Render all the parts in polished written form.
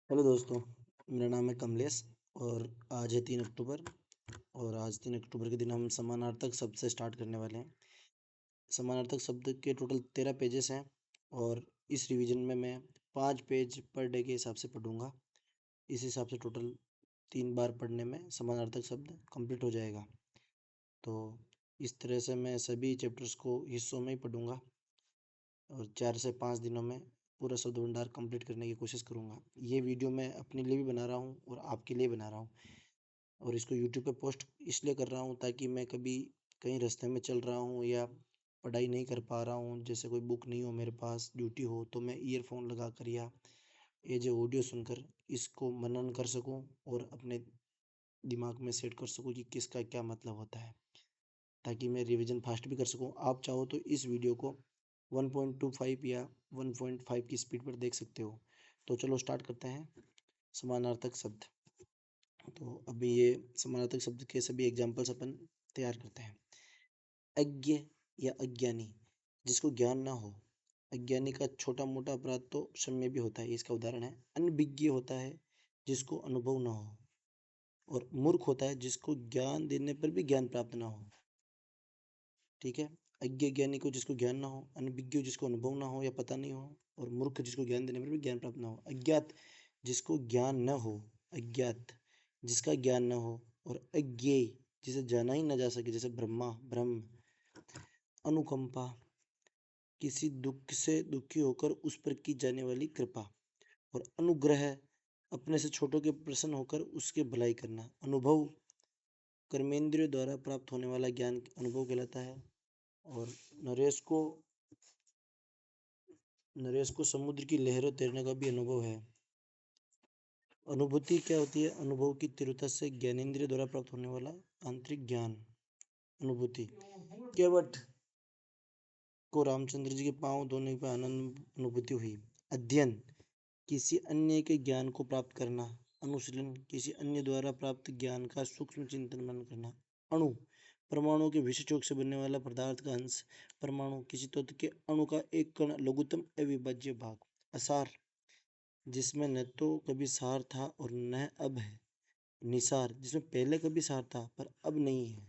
Hello दोस्तों, मेरा नाम है कमलेश और आज है 3 अक्टूबर। और आज 3 अक्टूबर के दिन हम समानार्थक शब्द से स्टार्ट करने वाले हैं। समानार्थक शब्द के टोटल 13 पेजेस हैं और इस रिवीजन में मैं 5 पेज पर डे के हिसाब से पढ़ूंगा। इस हिसाब से टोटल 3 बार पढ़ने में समानार्थक शब्द कंप्लीट हो जाएगा। तो इस तरह से मैं सभी चैप्टर्स को हिस्सों में ही पढ़ूंगा और 4 से 5 दिनों में पूरा शब्द भंडार कंप्लीट करने की कोशिश करूंगा। ये वीडियो मैं अपने लिए भी बना रहा हूँ और आपके लिए बना रहा हूँ और इसको यूट्यूब पे पोस्ट इसलिए कर रहा हूँ ताकि मैं कभी कहीं रास्ते में चल रहा हूँ या पढ़ाई नहीं कर पा रहा हूँ, जैसे कोई बुक नहीं हो मेरे पास, ड्यूटी हो, तो मैं ईयरफोन लगा कर या ये जो ऑडियो सुनकर इसको मनन कर सकूँ और अपने दिमाग में सेट कर सकूँ कि किसका क्या मतलब होता है, ताकि मैं रिवीजन फास्ट भी कर सकूँ। आप चाहो तो इस वीडियो को 1.25 या 1.5 की स्पीड पर देख सकते हो। तो चलो स्टार्ट करते हैं। समानार्थक शब्द। तो अभी ये समानार्थक शब्द के सभी एग्जाम्पल्स अपन तैयार करते हैं। अज्ञ या अज्ञानी, जिसको ज्ञान ना हो। अज्ञानी का छोटा मोटा अपराध तो क्षम्य भी होता है, इसका उदाहरण है। अनभिज्ञ होता है जिसको अनुभव ना हो, और मूर्ख होता है जिसको ज्ञान देने पर भी ज्ञान प्राप्त ना हो। ठीक है। अज्ञ ज्ञानी को जिसको ज्ञान ना हो, अनभिज्ञ जिसको अनुभव ना हो या पता नहीं हो, और मूर्ख जिसको ज्ञान देने पर भी ज्ञान प्राप्त ना हो। अज्ञात जिसको ज्ञान न हो, अज्ञात जिसका ज्ञान न हो, और अज्ञेय जिसे जाना ही न जा सके, जैसे ब्रह्मा ब्रह्म। अनुकंपा किसी दुख से दुखी होकर उस पर की जाने वाली कृपा, और अनुग्रह अपने से छोटों के प्रसन्न होकर उसके भलाई करना। अनुभव कर्मेंद्रियों द्वारा प्राप्त होने वाला ज्ञान अनुभव कहलाता है। और नरेश को नरेश को समुद्र की लहरों तैरने का भी अनुभव है। अनुभूति क्या होती है? अनुभव की तीव्रता से ज्ञानेंद्रिय द्वारा प्राप्त होने वाला आंतरिक ज्ञान, अनुभूति। केवट को रामचंद्र जी के पांव धोने पर आनंद अनुभूति हुई। अध्ययन किसी अन्य के ज्ञान को प्राप्त करना। अनुशीलन किसी अन्य द्वारा प्राप्त ज्ञान का सूक्ष्म चिंतन मनन करना। अणु परमाणु के विशिष्ट योग से बनने वाला पदार्थ का अंश। परमाणु किसी तत्व के अणु का एक कण, लघुत्तम अविभाज्य भाग। असार जिसमें न तो कभी सार था और न अब है। निसार जिसमें पहले कभी सार था पर अब नहीं है।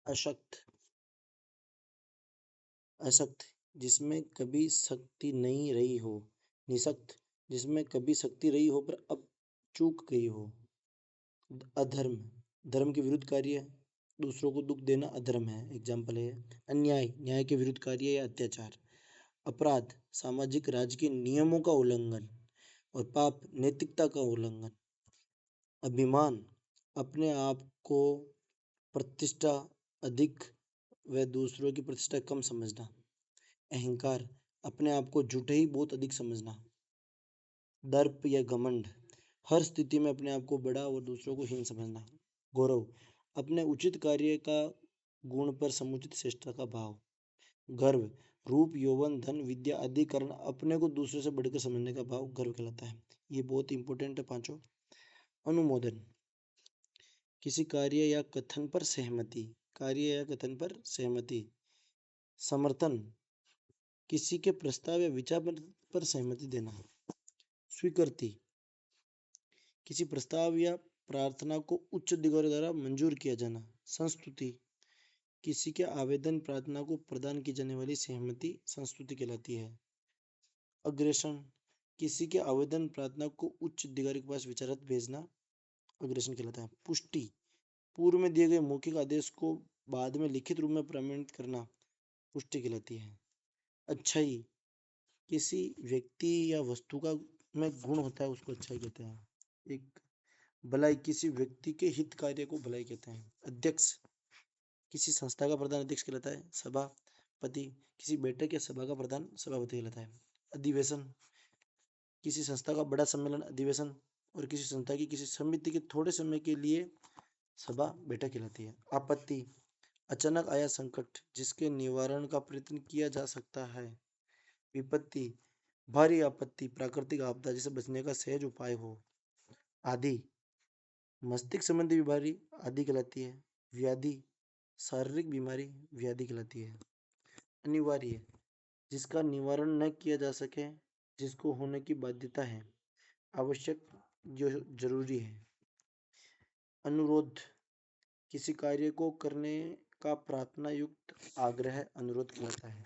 अशक्त असक्त जिसमें कभी शक्ति नहीं रही हो। निसक्त जिसमें कभी शक्ति रही हो पर अब चूक गई हो। अधर्म धर्म के विरुद्ध कार्य, दूसरों को दुख देना अधर्म है, एग्जाम्पल है। अन्याय न्याय के विरुद्ध कार्य या अत्याचार। अपराध सामाजिक राजकीय नियमों का उल्लंघन, और पाप नैतिकता का उल्लंघन। अभिमान अपने आप को प्रतिष्ठा अधिक व दूसरों की प्रतिष्ठा कम समझना। अहंकार अपने आप को झूठे ही बहुत अधिक समझना। दर्प या घमंड हर स्थिति में अपने आप को बड़ा और दूसरों को हीन समझना। गौरव अपने उचित कार्य का गुण पर समुचित श्रेष्ठता का भाव। गर्व रूप यौवन धन विद्या आदि कारण अपने को दूसरे से बढ़कर समझने का भाव गर्व कहलाता है। ये बहुत इंपॉर्टेंट है पांचों। अनुमोदन किसी कार्य या कथन पर सहमति, कार्य या कथन पर सहमति। समर्थन किसी के प्रस्ताव या विचार पर सहमति देना। स्वीकृति किसी प्रस्ताव या प्रार्थना को उच्च अधिकारियों द्वारा मंजूर किया जाना। संस्तुति किसी के आवेदन प्रार्थना को प्रदान की जाने वाली सहमति संस्तुति कहलाती है। अग्रेषण किसी के आवेदन प्रार्थना को उच्च अधिकारी के पास विचारार्थ भेजना अग्रेषण कहलाता है। पुष्टि पूर्व में दिए गए मौखिक आदेश को बाद में लिखित रूप में प्रमाणित करना पुष्टि कहलाती है। अच्छाई किसी व्यक्ति या वस्तु का में गुण होता है उसको अच्छाई कहते हैं। एक भलाई किसी व्यक्ति के हित कार्य को भलाई कहते हैं। अध्यक्ष किसी संस्था का प्रधान अध्यक्ष कहलाता है। सभापति किसी बैठक या सभा का प्रधान सभापति कहलाता है। अधिवेशन किसी संस्था का बड़ा सम्मेलन अधिवेशन, और किसी संस्था की किसी समिति के थोड़े समय के लिए सभा बैठक कहलाती है। आपत्ति अचानक आया संकट जिसके निवारण का प्रयत्न किया जा सकता है। विपत्ति भारी आपत्ति प्राकृतिक आपदा जिसे बचने का सहज उपाय हो। आदि मस्तिष्क संबंधी बीमारी आदि कहलाती है। व्याधि शारीरिक बीमारी व्याधि कहलाती है। अनिवार्य जिसका निवारण न किया जा सके, जिसको होने की बाध्यता है। आवश्यक, जो जरूरी है। अनुरोध, किसी कार्य को करने का प्रार्थना युक्त आग्रह अनुरोध कहलाता है।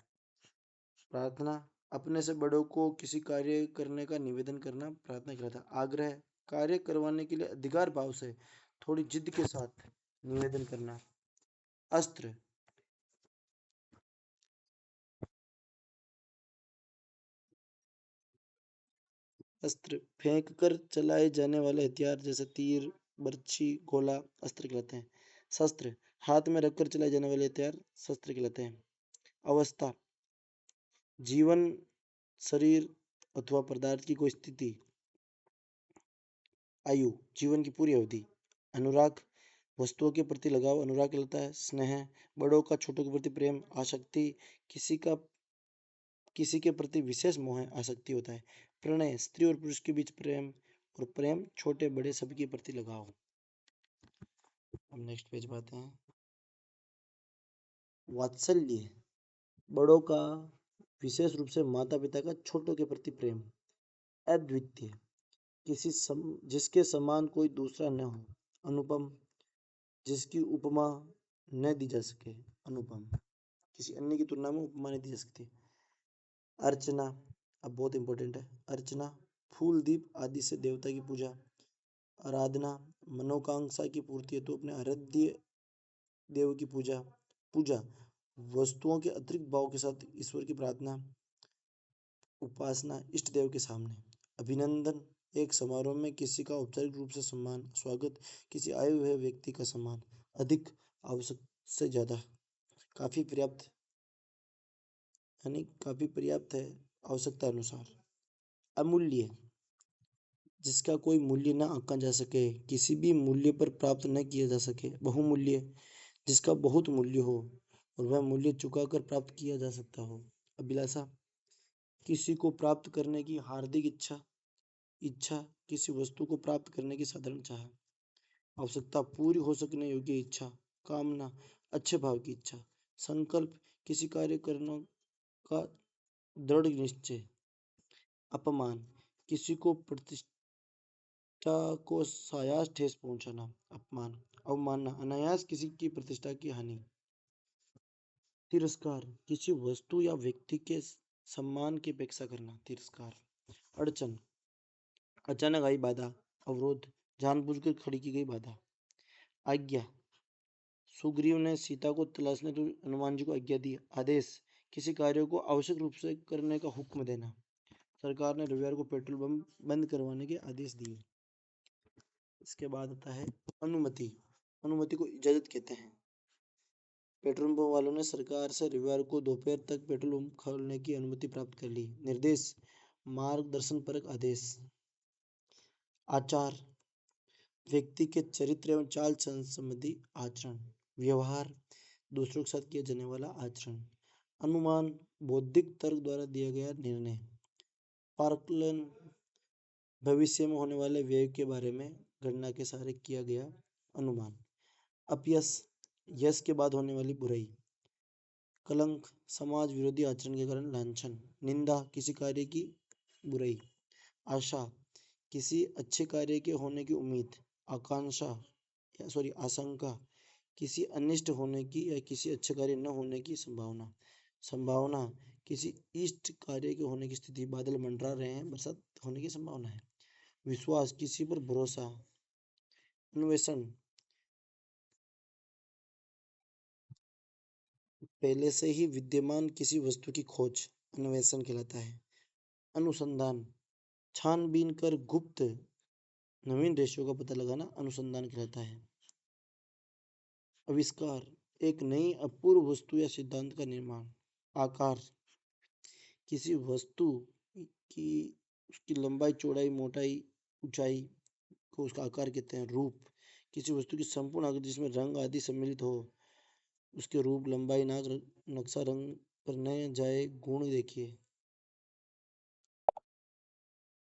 प्रार्थना, अपने से बड़ों को किसी कार्य करने का निवेदन करना प्रार्थना कहलाता है। आग्रह, कार्य करवाने के लिए अधिकार भाव से थोड़ी जिद के साथ निवेदन करना। अस्त्र, अस्त्र फेंक कर चलाए जाने वाले हथियार जैसे तीर, बर्छी, गोला अस्त्र कहलाते हैं। शस्त्र, हाथ में रखकर चलाए जाने वाले हथियार शस्त्र कहलाते हैं। अवस्था, जीवन, शरीर अथवा पदार्थ की कोई स्थिति। आयु, जीवन की पूरी अवधि। अनुराग, वस्तुओं के प्रति लगाव अनुराग कहलाता है। स्नेह, बड़ों का छोटों के प्रति प्रेम। आसक्ति, किसी के प्रति विशेष मोह आसक्ति होता है। प्रणय, स्त्री और पुरुष के बीच प्रेम, और प्रेम छोटे बड़े सबके प्रति लगाव। अब नेक्स्ट पेज पर आते हैं। वात्सल्य, बड़ों का, विशेष रूप से माता पिता का छोटों के प्रति प्रेम। अद्वितीय, जिसके समान कोई दूसरा न हो। अनुपम, जिसकी उपमा न दी जा सके। अनुपम, किसी अन्य की तुलना में उपमा नहीं दी जा सकती। अर्चना, अब बहुत इंपॉर्टेंट है। अर्चना, फूल दीप आदि से देवता की पूजा। आराधना, मनोकांक्षा की पूर्ति हेतु अपने आराध्य देव की पूजा। पूजा, वस्तुओं के अतिरिक्त भाव के साथ ईश्वर की प्रार्थना, उपासना, इष्ट देव के सामने। अभिनंदन, एक समारोह में किसी का औपचारिक रूप से सम्मान, स्वागत, किसी आए हुए व्यक्ति का सम्मान। अधिक, आवश्यक से ज्यादा। काफी पर्याप्त, यानी काफी पर्याप्त है आवश्यकता अनुसार। अमूल्य, जिसका कोई मूल्य न आंका जा सके, किसी भी मूल्य पर प्राप्त न किया जा सके। बहुमूल्य, जिसका बहुत मूल्य हो और वह मूल्य चुकाकर प्राप्त किया जा सकता हो। अभिलाषा, किसी को प्राप्त करने की हार्दिक इच्छा। इच्छा, किसी वस्तु को प्राप्त करने की साधारण चाह। आवश्यकता, पूरी हो सकने योग्य इच्छा। कामना, अच्छे भाव की इच्छा। संकल्प, किसी कार्य करने का दृढ़ निश्चय। अपमान, किसी को प्रतिष्ठा को सायास ठेस पहुंचाना। अपमान। अवमानना, अनायास किसी की प्रतिष्ठा की हानि। तिरस्कार, किसी वस्तु या व्यक्ति के सम्मान की अपेक्षा करना। तिरस्कार। अड़चन, अचानक आई बाधा। अवरोध, जानबूझकर खड़ी की गई बाधा। आज्ञा, सुग्रीव ने सीता को तलाशने तो हनुमान जी को आज्ञा दी। आदेश, किसी कार्य को आवश्यक रूप से करने का हुक्म देना। सरकार ने रविवार को पेट्रोल पंप बंद करवाने के आदेश दिए। इसके बाद आता है अनुमति। अनुमति को इजाजत कहते हैं। पेट्रोल पंप वालों ने सरकार से रविवार को दोपहर तक पेट्रोल पंप खोलने की अनुमति प्राप्त कर ली। निर्देश, मार्गदर्शन परक आदेश। आचार, व्यक्ति के चरित्र एवं चाल चलन संबंधी आचरण। व्यवहार, दूसरों के साथ किया जाने वाला आचरण। अनुमान, बौद्धिक तर्क द्वारा दिया गया निर्णय। पार्कलन, भविष्य में होने वाले व्यय के बारे में गणना के सहारे किया गया अनुमान। अपयश, यश के बाद होने वाली बुराई। कलंक, समाज विरोधी आचरण के कारण लांछन। निंदा, किसी कार्य की बुराई। आशा, किसी अच्छे कार्य के होने की उम्मीद। आकांक्षा, आशंका, किसी अनिष्ट होने की या किसी अच्छे कार्य न होने की संभावना। संभावना, किसी इष्ट कार्य के होने की स्थिति। बादल मंडरा रहे हैं, बरसात होने की संभावना है। विश्वास, किसी पर भरोसा। अन्वेषण, पहले से ही विद्यमान किसी वस्तु की खोज अन्वेषण कहलाता है। अनुसंधान, छानबीन कर गुप्त नवीन रेशों का पता लगाना अनुसंधान कहलाता है। आविष्कार, एक नई अपूर्व वस्तु या सिद्धांत का निर्माण। आकार, किसी वस्तु की उसकी लंबाई, चौड़ाई, मोटाई, ऊंचाई को उसका आकार कहते हैं। रूप, किसी वस्तु की संपूर्ण आकृति जिसमें रंग आदि सम्मिलित हो, उसके रूप, लंबाई, नाक, नक्शा, रंग पर न जाए गुण देखिए।